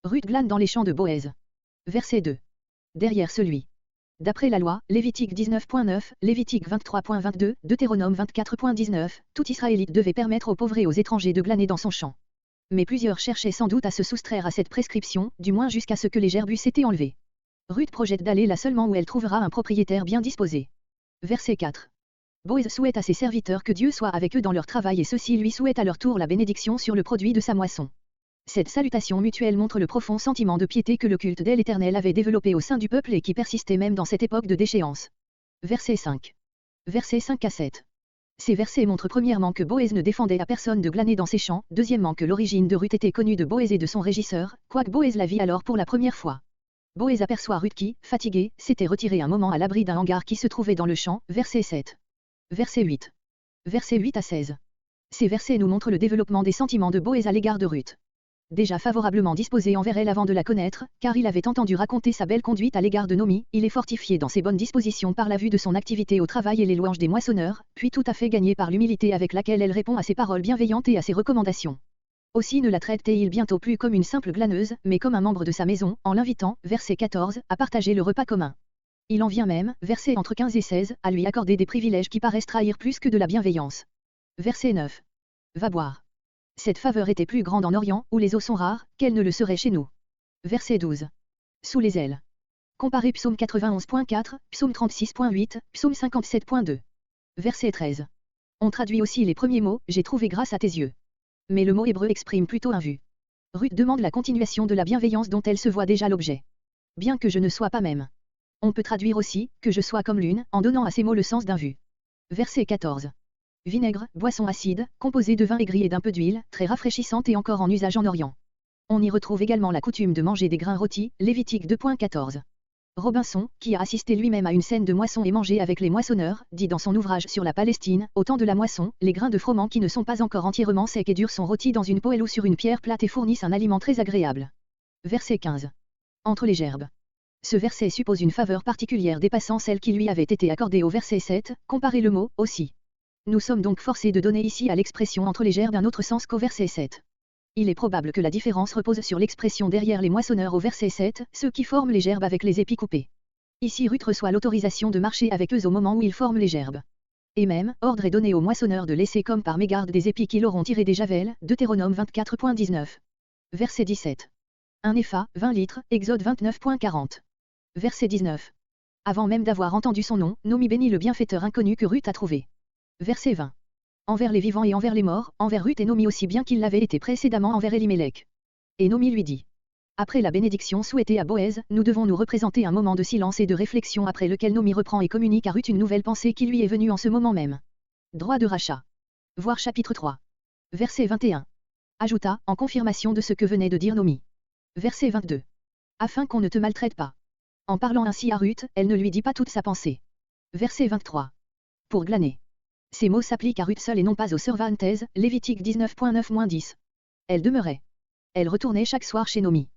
Ruth glane dans les champs de Boez. Verset 2. Derrière celui. D'après la loi, Lévitique 19.9, Lévitique 23.22, Deutéronome 24.19, tout Israélite devait permettre aux pauvres et aux étrangers de glaner dans son champ. Mais plusieurs cherchaient sans doute à se soustraire à cette prescription, du moins jusqu'à ce que les gerbes eussent été enlevées. Ruth projette d'aller là seulement où elle trouvera un propriétaire bien disposé. Verset 4. Boez souhaite à ses serviteurs que Dieu soit avec eux dans leur travail et ceux-ci lui souhaitent à leur tour la bénédiction sur le produit de sa moisson. Cette salutation mutuelle montre le profond sentiment de piété que le culte d'El Éternel avait développé au sein du peuple et qui persistait même dans cette époque de déchéance. Verset 5. Versets 5 à 7. Ces versets montrent premièrement que Boez ne défendait à personne de glaner dans ses champs, deuxièmement que l'origine de Ruth était connue de Boez et de son régisseur, quoique Boez la vit alors pour la première fois. Boez aperçoit Ruth qui, fatiguée, s'était retirée un moment à l'abri d'un hangar qui se trouvait dans le champ, verset 7. Verset 8. Versets 8 à 16. Ces versets nous montrent le développement des sentiments de Boez à l'égard de Ruth. Déjà favorablement disposé envers elle avant de la connaître, car il avait entendu raconter sa belle conduite à l'égard de Naomi, il est fortifié dans ses bonnes dispositions par la vue de son activité au travail et les louanges des moissonneurs, puis tout à fait gagné par l'humilité avec laquelle elle répond à ses paroles bienveillantes et à ses recommandations. Aussi ne la traite-t-il bientôt plus comme une simple glaneuse, mais comme un membre de sa maison, en l'invitant, verset 14, à partager le repas commun. Il en vient même, versets entre 15 et 16, à lui accorder des privilèges qui paraissent trahir plus que de la bienveillance. Verset 9. Va boire. Cette faveur était plus grande en Orient, où les eaux sont rares, qu'elle ne le serait chez nous. Verset 12. Sous les ailes. Comparez Psaume 91.4, Psaume 36.8, Psaume 57.2. Verset 13. On traduit aussi les premiers mots, j'ai trouvé grâce à tes yeux. Mais le mot hébreu exprime plutôt un vu. Ruth demande la continuation de la bienveillance dont elle se voit déjà l'objet. Bien que je ne sois pas même. On peut traduire aussi, que je sois comme l'une, en donnant à ces mots le sens d'un vu. Verset 14. Vinaigre, boisson acide, composée de vin aigri et d'un peu d'huile, très rafraîchissante et encore en usage en Orient. On y retrouve également la coutume de manger des grains rôtis, Lévitique 2.14. Robinson, qui a assisté lui-même à une scène de moisson et mangé avec les moissonneurs, dit dans son ouvrage sur la Palestine, au temps de la moisson, les grains de froment qui ne sont pas encore entièrement secs et durs sont rôtis dans une poêle ou sur une pierre plate et fournissent un aliment très agréable. Verset 15. Entre les gerbes. Ce verset suppose une faveur particulière dépassant celle qui lui avait été accordée au verset 7, comparez le mot, aussi. Nous sommes donc forcés de donner ici à l'expression entre les gerbes un autre sens qu'au verset 7. Il est probable que la différence repose sur l'expression derrière les moissonneurs au verset 7, ceux qui forment les gerbes avec les épis coupés. Ici Ruth reçoit l'autorisation de marcher avec eux au moment où ils forment les gerbes. Et même, ordre est donné aux moissonneurs de laisser comme par mégarde des épis qu'ils auront tirés des javels, Deutéronome 24.19. Verset 17. Un épha, 20 litres, Exode 29.40. Verset 19. Avant même d'avoir entendu son nom, Naomi bénit le bienfaiteur inconnu que Ruth a trouvé. Verset 20. Envers les vivants et envers les morts, envers Ruth et Naomi aussi bien qu'il l'avait été précédemment envers Elimelech. Et Naomi lui dit. Après la bénédiction souhaitée à Boez, nous devons nous représenter un moment de silence et de réflexion après lequel Naomi reprend et communique à Ruth une nouvelle pensée qui lui est venue en ce moment même. Droit de rachat. Voir chapitre 3. Verset 21. Ajouta, en confirmation de ce que venait de dire Naomi. Verset 22. Afin qu'on ne te maltraite pas. En parlant ainsi à Ruth, elle ne lui dit pas toute sa pensée. Verset 23. Pour glaner. Ces mots s'appliquent à Ruth seule et non pas aux servantes, Lévitique 19.9-10. Elle demeurait. Elle retournait chaque soir chez Naomi.